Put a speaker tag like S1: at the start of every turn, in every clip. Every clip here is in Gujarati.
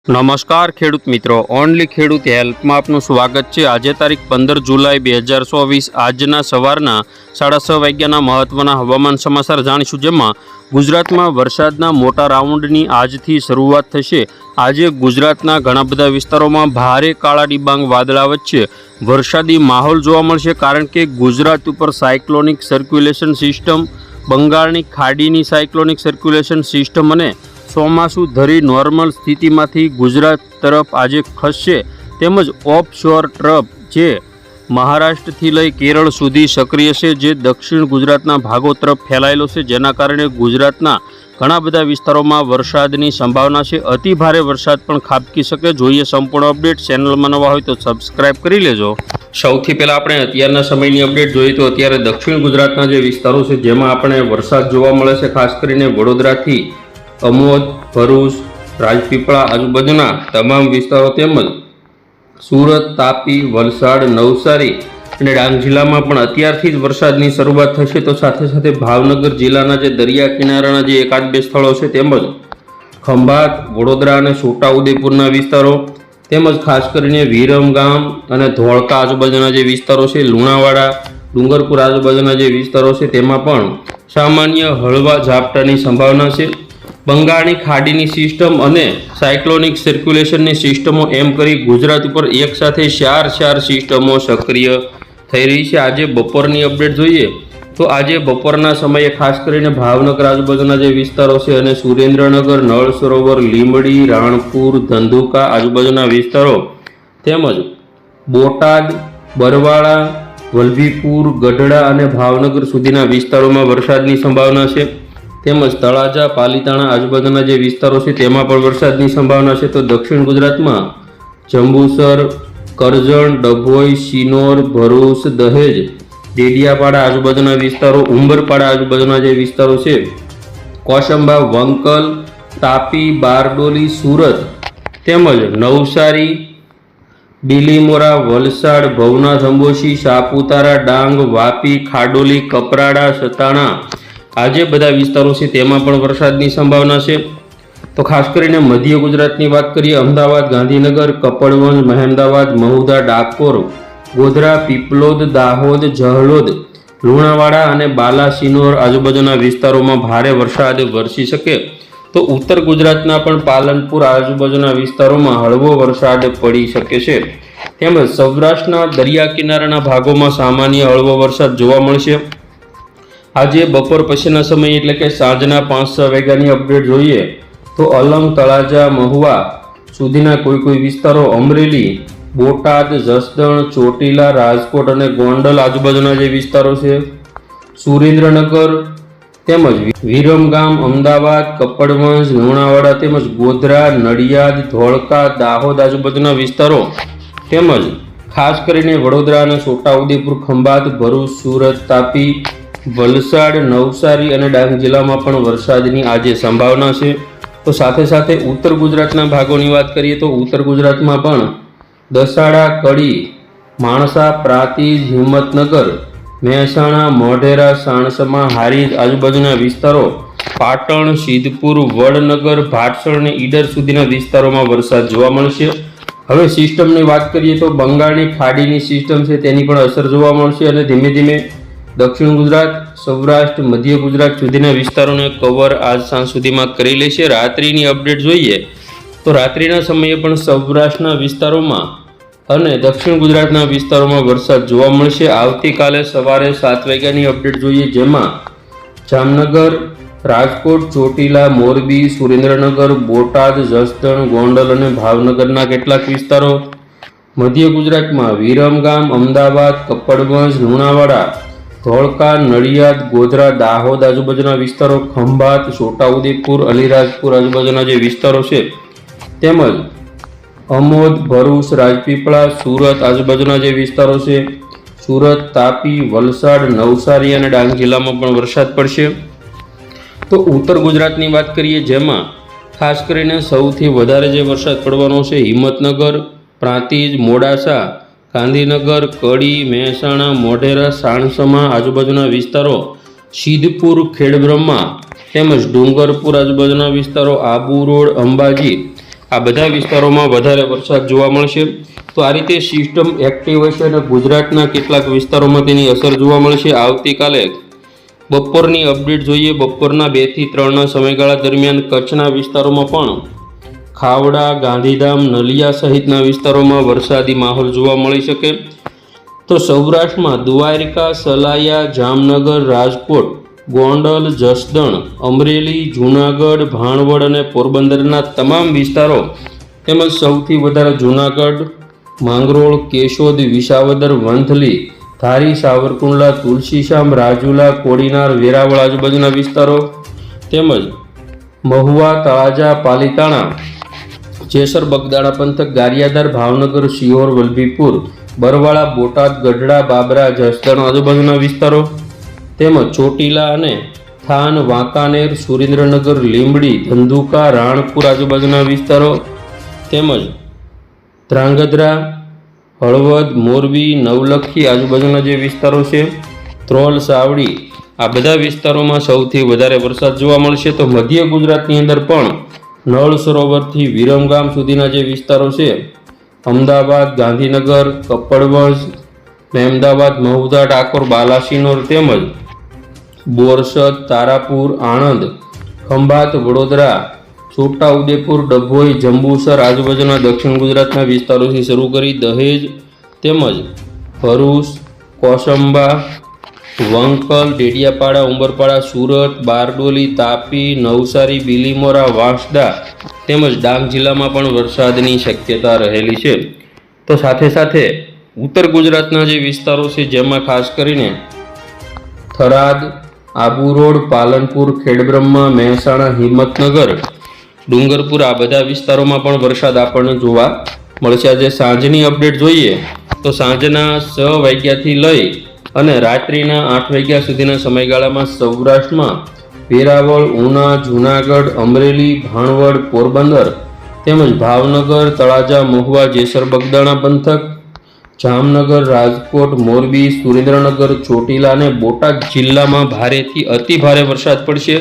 S1: નમસ્કાર ખેડૂત મિત્રો, ઓનલી ખેડૂત હેલ્પમાં આપનું સ્વાગત છે। આજે તારીખ 15 જુલાઈ 2024 આજના સવારના 6:30 વાગ્યાના મહત્વના હવામાન સમાચાર જાણીશું, જેમાં ગુજરાતમાં વરસાદના મોટા રાઉન્ડની આજથી શરૂઆત થશે। આજે ગુજરાતના ઘણા બધા વિસ્તારોમાં ભારે કાળા ડિબાંગ વાદળા વચ્ચે વરસાદી માહોલ જોવા મળશે, કારણ કે ગુજરાત ઉપર સાયક્લોનિક સર્ક્યુલેશન સિસ્ટમ, બંગાળની ખાડીની સાયક્લોનિક સર્ક્યુલેશન સિસ્ટમ અને ચોમાસુ ધરી નોર્મલ સ્થિતિમાંથી ગુજરાત તરફ આજે ખસશે, તેમજ ઓફશોર ટ્રફ જે મહારાષ્ટ્રથી લઈ કેરળ સુધી સક્રિય છે, જે દક્ષિણ ગુજરાતના ભાગો તરફ ફેલાયેલો છે, જેના કારણે ગુજરાતના ઘણા બધા વિસ્તારોમાં વરસાદની સંભાવના છે। અતિ ભારે વરસાદ પણ ખાબકી શકે। જોઈએ સંપૂર્ણ અપડેટ। ચેનલમાં નવા હોય તો સબસ્ક્રાઇબ કરી લેજો। સૌથી પહેલાં આપણે અત્યારના સમયની અપડેટ જોઈએ તો અત્યારે દક્ષિણ ગુજરાતના જે વિસ્તારો છે જેમાં આપણે વરસાદ જોવા મળે છે, ખાસ કરીને વડોદરાથી અમોદ, ભરૂચ, રાજપીપળા આજુબાજુના તમામ વિસ્તારો તેમજ સુરત, તાપી, વલસાડ, નવસારી અને ડાંગ જિલ્લામાં પણ અત્યારથી જ વરસાદની શરૂઆત થશે। તો સાથે સાથે ભાવનગર જિલ્લાના જે દરિયા કિનારાના જે એકાદ બે સ્થળો છે તેમજ ખંભાત, વડોદરા અને છોટાઉદેપુરના વિસ્તારો તેમજ ખાસ કરીને વિરમગામ અને ધોળકા આજુબાજુના જે વિસ્તારો છે, લુણાવાડા, ડુંગરપુર આજુબાજુના જે વિસ્તારો છે તેમાં પણ સામાન્ય હળવા ઝાપટાની સંભાવના છે। બંગાળની ખાડીની સિસ્ટમ અને સાયક્લોનિક સર્ક્યુલેશનની સિસ્ટમો એમ કરી ગુજરાત ઉપર એકસાથે ચાર સિસ્ટમો સક્રિય થઈ રહી છે। આજે બપોરની અપડેટ જોઈએ તો આજે બપોરના સમયે ખાસ કરીને ભાવનગર આજુબાજુના જે વિસ્તારો છે અને સુરેન્દ્રનગર, નળ સરોવર, લીંબડી, રાણપુર, ધંધુકા આજુબાજુના વિસ્તારો તેમજ બોટાદ, બરવાળા, વલભીપુર, ગઢડા અને ભાવનગર સુધીના વિસ્તારોમાં વરસાદની સંભાવના છે, તેમજ તળાજા, પાલીતાણા આજુબાજુના જે વિસ્તારો છે તેમાં પણ વરસાદની સંભાવના છે। તો દક્ષિણ ગુજરાતમાં જંબુસર, કરજણ, ડભોઈ, શિનોર, ભરૂચ, દહેજ, ડેડિયાપાડા આજુબાજુના વિસ્તારો, ઉંબરપાડા આજુબાજુના જે વિસ્તારો છે, કોસંબા, વંકલ, તાપી, બારડોલી, સુરત તેમજ નવસારી, બીલીમોરા, વલસાડ, ભવનાથ, અંબોશી, સાપુતારા, ડાંગ, વાપી, ખાડોલી, કપરાડા, સતાણા આજે બધા વિસ્તારો છે તેમાં પણ વરસાદની સંભાવના છે। તો ખાસ કરીને મધ્ય ગુજરાતની વાત કરીએ, અમદાવાદ, ગાંધીનગર, કપડવંજ, મહેમદાવાદ, મહુધા, ડાકોર, ગોધરા, પીપલોદ, દાહોદ, જહલોદ, લુણાવાડા અને બાલાસિનોર આજુબાજુના વિસ્તારોમાં ભારે વરસાદ વરસી શકે। તો ઉત્તર ગુજરાતના પણ પાલનપુર આજુબાજુના વિસ્તારોમાં હળવો વરસાદ પડી શકે છે, તેમજ સૌરાષ્ટ્રના દરિયા કિનારાના ભાગોમાં સામાન્ય હળવો વરસાદ જોવા મળશે। આજે બપોર પછીના સમય એટલે કે સાંજના 5-6 વાગ્યાની અપડેટ જોઈએ તો અલંગ, તળાજા, મહુવા સુધીના કોઈ વિસ્તારો, અમરેલી, બોટાદ, જસદણ, ચોટીલા, રાજકોટ અને ગોંડલ આજુબાજુના જે વિસ્તારો છે, સુરેન્દ્રનગર તેમજ વિરમગામ, અમદાવાદ, કપડવંજ, લુણાવાડા તેમજ ગોધરા, નડિયાદ, ધોળકા, દાહોદ આજુબાજુના વિસ્તારો તેમજ ખાસ કરીને વડોદરા અને છોટાઉદેપુર, ખંભાત, ભરૂચ, સુરત, તાપી, વલસાડ, નવસારી અને ડાંગ જિલ્લામાં પણ વરસાદની આજે સંભાવના છે। તો સાથે સાથે ઉત્તર ગુજરાતના ભાગોની વાત કરીએ તો ઉત્તર ગુજરાતમાં પણ દસાડા, કડી, માણસા, પ્રાંતિજ, હિંમતનગર, મહેસાણા, મોઢેરા, સાણસમા, હારીજ આજુબાજુના વિસ્તારો, પાટણ, સિદ્ધપુર, વડનગર, ભાટસણ અને ઈડર સુધીના વિસ્તારોમાં વરસાદ જોવા મળશે। હવે સિસ્ટમની વાત કરીએ તો બંગાળની ખાડીની સિસ્ટમ છે તેની પણ અસર જોવા મળશે અને ધીમે ધીમે દક્ષિણ ગુજરાત, સૌરાષ્ટ્ર, મધ્ય ગુજરાત સુધીના વિસ્તારોને કવર આજ સાંજ સુધીમાં કરી લેશે। રાત્રિની અપડેટ જોઈએ તો રાત્રિના સમયે પણ સૌરાષ્ટ્રના વિસ્તારોમાં અને દક્ષિણ ગુજરાતના વિસ્તારોમાં વરસાદ જોવા મળશે। આવતીકાલે સવારે 7 વાગ્યાની અપડેટ જોઈએ, જેમાં જામનગર, રાજકોટ, ચોટીલા, મોરબી, સુરેન્દ્રનગર, બોટાદ, જસદણ, ગોંડલ અને ભાવનગરના કેટલાક વિસ્તારો, મધ્ય ગુજરાતમાં વિરમગામ, અમદાવાદ, કપડવંજ, લુણાવાડા, ધોળકા, નડિયાદ, ગોધરા, દાહોદ આજુબાજુના વિસ્તારો, ખંભાત, છોટાઉદેપુર, અલીરાજપુર આજુબાજુના જે વિસ્તારો છે તેમજ અમોદ, ભરૂચ, રાજપીપળા, સુરત આજુબાજુના જે વિસ્તારો છે, સુરત, તાપી, વલસાડ, નવસારી અને ડાંગ જિલ્લામાં પણ વરસાદ પડશે। તો ઉત્તર ગુજરાતની વાત કરીએ, જેમાં ખાસ કરીને સૌથી વધારે જે વરસાદ પડવાનો છે હિંમતનગર, પ્રાંતિજ, મોડાસા, ગાંધીનગર, કડી, મહેસાણા, મોઢેરા, સાણસમા આજુબાજુના વિસ્તારો, સિદ્ધપુર, ખેડબ્રહ્મા તેમજ ડુંગરપુર આજુબાજુના વિસ્તારો, આબુ રોડ, અંબાજી આ બધા વિસ્તારોમાં વધારે વરસાદ જોવા મળશે। તો આ રીતે સિસ્ટમ એક્ટિવ હશે અને ગુજરાતના કેટલાક વિસ્તારોમાં તેની અસર જોવા મળશે। આવતીકાલે બપોરની અપડેટ જોઈએ। બપોરના 2 થી 3ના સમયગાળા દરમિયાન કચ્છના વિસ્તારોમાં પણ ખાવડા, ગાંધીધામ, નલિયા સહિતના વિસ્તારોમાં વરસાદી માહોલ જોવા મળી શકે। તો સૌરાષ્ટ્રમાં દ્વારિકા, સલાયા, જામનગર, રાજકોટ, ગોંડલ, જસદણ, અમરેલી, જૂનાગઢ, ભાણવડ અને પોરબંદરના તમામ વિસ્તારો તેમજ સૌથી વધારે જૂનાગઢ, માંગરોળ, કેશોદ, વિસાવદર, વંથલી, ધારી, સાવરકુંડલા, તુલસીશામ, રાજુલા, કોડીનાર, વેરાવળ આજુબાજુના વિસ્તારો તેમજ મહુવા, તળાજા, પાલીતાણા, જેસર, બગદાણા પંથક, ગારિયાધાર, ભાવનગર, શિહોર, વલભીપુર, બરવાળા, બોટાદ, ગઢડા, બાબરા, જસદણ આજુબાજુના વિસ્તારો તેમજ ચોટીલા અને થાન, વાંકાનેર, સુરેન્દ્રનગર, લીંબડી, ધંધુકા, રાણપુર આજુબાજુના વિસ્તારો તેમજ ધ્રાંગધ્રા, હળવદ, મોરબી, નવલખી આજુબાજુના જે વિસ્તારો છે, ધ્રોલ, સાવડી, આ બધા વિસ્તારોમાં સૌથી વધારે વરસાદ જોવા મળશે। તો મધ્ય ગુજરાતની અંદર પણ નળ સરોવરથી વિરમગામ સુધીના જે વિસ્તારો છે, અમદાવાદ, ગાંધીનગર, કપડવંજ, મહેમદાવાદ, મહુધા, ડાકોર, બાલાસિનોર તેમજ બોરસદ, તારાપુર, આણંદ, ખંભાત, વડોદરા, છોટાઉદેપુર, ડભોઈ, જંબુસર આજુબાજુના દક્ષિણ ગુજરાતના વિસ્તારોથી શરૂ કરી દહેજ તેમજ ભરૂચ, કોસંબા, વંકલ, ડેડિયાપાડા, ઉંબરપાડા, સુરત, બારડોલી, તાપી, નવસારી, બીલીમોરા, વાંસદા તેમજ ડાંગ જિલ્લામાં પણ વરસાદની શક્યતા રહેલી છે। તો સાથે સાથે ઉત્તર ગુજરાતના જે વિસ્તારો છે જેમાં ખાસ કરીને થરાદ, આબુ રોડ, પાલનપુર, ખેડબ્રહ્મા, મહેસાણા, હિંમતનગર, ડુંગરપુર આ બધા વિસ્તારોમાં પણ વરસાદ આપણને જોવા મળશે। આજે સાંજની અપડેટ જોઈએ તો સાંજના 6 વાગ્યાથી લઈ અને રાત્રિના 8 વાગ્યા સુધીના સમયગાળામાં સૌરાષ્ટ્રમાં વેરાવળ, ઉના, જૂનાગઢ, અમરેલી, ભાણવડ, પોરબંદર તેમજ ભાવનગર, તળાજા, મહુવા, જેસર, બગદાણા પંથક, જામનગર, રાજકોટ, મોરબી, સુરેન્દ્રનગર, ચોટીલા અને બોટાદ જિલ્લામાં ભારેથી અતિ ભારે વરસાદ પડશે।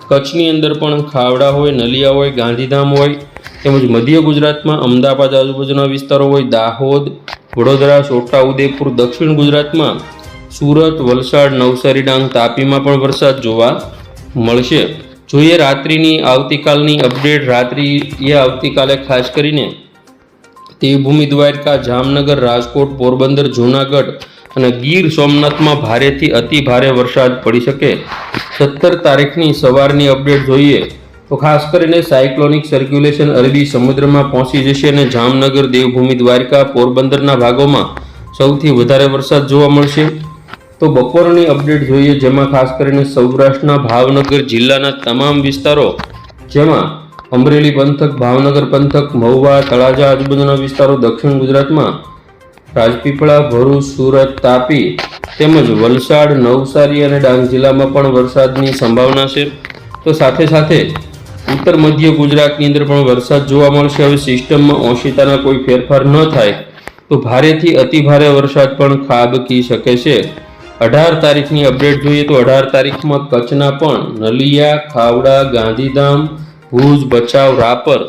S1: કચ્છની અંદર પણ ખાવડા હોય, નલિયા હોય, ગાંધીધામ હોય તેમજ મધ્ય ગુજરાતમાં અમદાવાદ આજુબાજુના વિસ્તારો હોય, દાહોદ, વડોદરા, છોટાઉદેપુર, દક્ષિણ ગુજરાતમાં સુરત, વલસાડ, નવસારી, ડાંગ, તાપીમાં પણ વરસાદ જોવા મળશે। જોઈએ રાત્રિની આવતીકાલની અપડેટ। આવતીકાલે ખાસ કરીને દેવભૂમિ દ્વારકા, જામનગર, રાજકોટ, પોરબંદર, જૂનાગઢ અને ગીર સોમનાથમાં ભારેથી અતિ ભારે વરસાદ પડી શકે। 17 તારીખની સવારની અપડેટ જોઈએ તો ખાસ કરીને સાયક્લોનિક સર્ક્યુલેશન અરબી સમુદ્રમાં પહોંચી જશે અને જામનગર, દેવભૂમિ દ્વારકા, પોરબંદરના ભાગોમાં સૌથી વધારે વરસાદ જોવા મળશે। તો બપોરની અપડેટ જોઈએ જેમાં ખાસ કરીને સૌરાષ્ટ્રના ભાવનગર જિલ્લાના તમામ વિસ્તારો જેમાં અમરેલી પંથક, ભાવનગર પંથક, મહુવા, તળાજા આજુબાજુના વિસ્તારો, દક્ષિણ ગુજરાતમાં રાજપીપળા, ભરૂચ, સુરત, તાપી તેમજ વલસાડ, નવસારી અને ડાંગ જિલ્લામાં પણ વરસાદની સંભાવના છે। તો સાથે સાથે ઉત્તર મધ્ય ગુજરાતની અંદર પણ વરસાદ જોવા મળશે। હવે સિસ્ટમમાં ઓશિતાના કોઈ ફેરફાર ન થાય તો ભારેથી અતિ ભારે વરસાદ પણ ખાબકી શકે છે। 18 તારીખની અપડેટ જોઈએ તો 18 તારીખમાં કચ્છના પણ નલિયા, ખાવડા, ગાંધીધામ, ભુજ, ભચાઉ, રાપર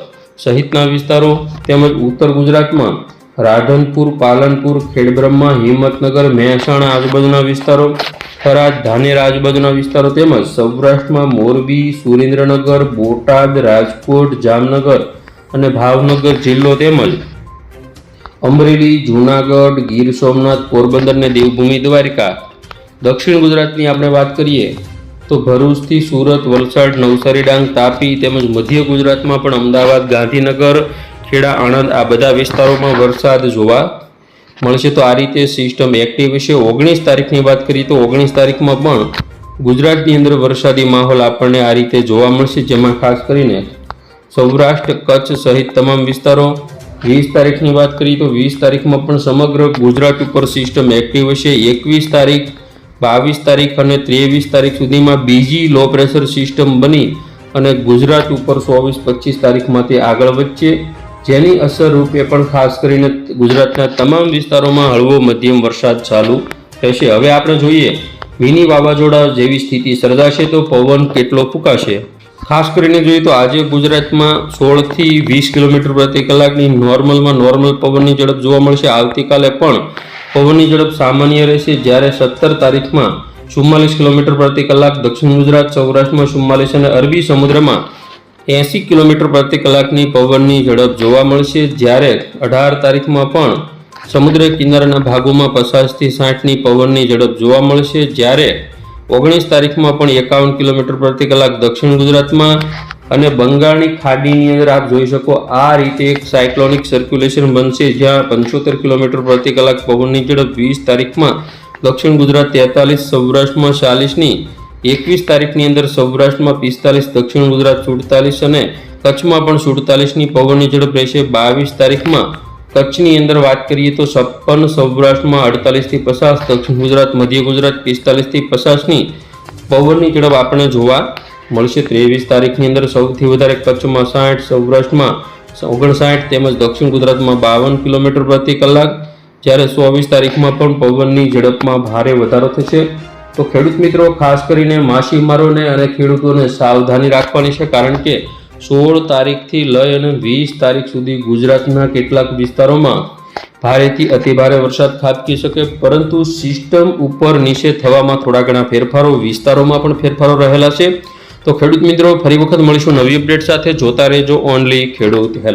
S1: સહિતના વિસ્તારો તેમજ ઉત્તર ગુજરાતમાં રાધનપુર, પાલનપુર, ખેડબ્રહ્મા, હિંમતનગર, મહેસાણા આજુબાજુના વિસ્તારો, થરાદ, ધાનેરા આજુબાજુના વિસ્તારો તેમજ સૌરાષ્ટ્રમાં મોરબી, સુરેન્દ્રનગર, બોટાદ, રાજકોટ, જામનગર અને ભાવનગર જિલ્લો તેમજ અમરેલી, જૂનાગઢ, ગીર સોમનાથ, પોરબંદર અને દેવભૂમિ દ્વારકા। દક્ષિણ ગુજરાતની આપણે વાત કરીએ તો ભરૂચથી સુરત, વલસાડ, નવસારી, ડાંગ, તાપી તેમજ મધ્ય ગુજરાતમાં પણ અમદાવાદ, ગાંધીનગર, ખેડા, આણંદ આ બધા વિસ્તારોમાં વરસાદ જોવા મળશે। તો આ રીતે સિસ્ટમ એક્ટિવ છે। 19 તારીખની વાત કરીએ તો 19 તારીખમાં પણ ગુજરાતની અંદર વરસાદી માહોલ આપણને આ રીતે જોવા મળશે જેમાં ખાસ કરીને સૌરાષ્ટ્ર, કચ્છ સહિત તમામ વિસ્તારો। 20 તારીખની વાત કરીએ તો 20 તારીખમાં પણ સમગ્ર ગુજરાત ઉપર સિસ્ટમ એક્ટિવ હશે। 21 તારીખ, 22 તારીખ અને 23 તારીખ સુધીમાં બીજી લો પ્રેશર સિસ્ટમ બની અને ગુજરાત ઉપર 24-25 તારીખમાં તે આગળ વધશે જેની અસર રૂપે પણ ખાસ કરીને ગુજરાતના તમામ વિસ્તારોમાં હળવો મધ્યમ વરસાદ ચાલુ રહેશે। હવે આપણે જોઈએ મિની વાવાઝોડા જેવી સ્થિતિ સર્જાશે તો પવન કેટલો ફૂંકાશે। ખાસ કરીને જોઈએ તો આજે ગુજરાતમાં 16 થી 20 કિલોમીટર પ્રતિ કલાકની નોર્મલ પવનની ઝડપ જોવા મળશે. આવતીકાલે પણ પવનની ઝડપ સામાન્ય રહેશે, જ્યારે 17 તારીખમાં 44 કિલોમીટર પ્રતિ કલાક દક્ષિણ ગુજરાત, સૌરાષ્ટ્રમાં 44 અને અરબી સમુદ્રમાં 80 કિલોમીટર પ્રતિ કલાકની પવનની ઝડપ જોવા મળશે. જ્યારે 18 તારીખમાં પણ સમુદ્ર કિનારાના ભાગોમાં 50 થી 60ની પવનની ઝડપ જોવા મળશે. જ્યારે 19 તારીખમાં પણ 51 કિલોમીટર પ્રતિ કલાક દક્ષિણ ગુજરાતમાં અને બંગાળની ખાડીની અંદર આપ જોઈ શકો આ રીતે એક સાયક્લોનિક સર્ક્યુલેશન બનશે, જ્યાં 75 કિલોમીટર પ્રતિ કલાક પવનની ઝડપ 20 તારીખમાં દક્ષિણ ગુજરાત 43, સૌરાષ્ટ્રમાં 40ની 21 તારીખની અંદર સૌરાષ્ટ્રમાં 45, દક્ષિણ ગુજરાત 47 અને કચ્છમાં પણ 47ની પવનની ઝડપ રહેશે. 22 તારીખમાં કચ્છની અંદર વાત કરીએ તો 56, સૌરાષ્ટ્રમાં 48 થી 50, દક્ષિણ ગુજરાત, મધ્ય ગુજરાત 45 થી 50ની પવનની ઝડપ આપણે જોવા મળશે. 23 તારીખની અંદર સૌથી વધારે કચ્છમાં 60, સૌરાષ્ટ્રમાં 59 તેમજ દક્ષિણ ગુજરાતમાં 52 કિલોમીટર પ્રતિ કલાક, જ્યારે 24 તારીખમાં પણ પવનની ઝડપમાં ભારે વધારો થશે. તો ખેડૂત મિત્રો, ખાસ કરીને માછીમારોને અને ખેડૂતોને સાવધાની રાખવાની છે, કારણ કે 16 તારીખથી લઈ અને 20 તારીખ સુધી ગુજરાતના કેટલાક વિસ્તારોમાં ભારેથી અતિભારે વરસાદ ખાબકી શકે, પરંતુ સિસ્ટમ ઉપર નીચે થવામાં થોડા ઘણા ફેરફારો, વિસ્તારોમાં પણ ફેરફારો રહેલા છે. તો ખેડૂત મિત્રો, ફરી વખત મળીશું નવી અપડેટ સાથે. જોતા રહેજો ઓનલી ખેડૂત હેલ્પ.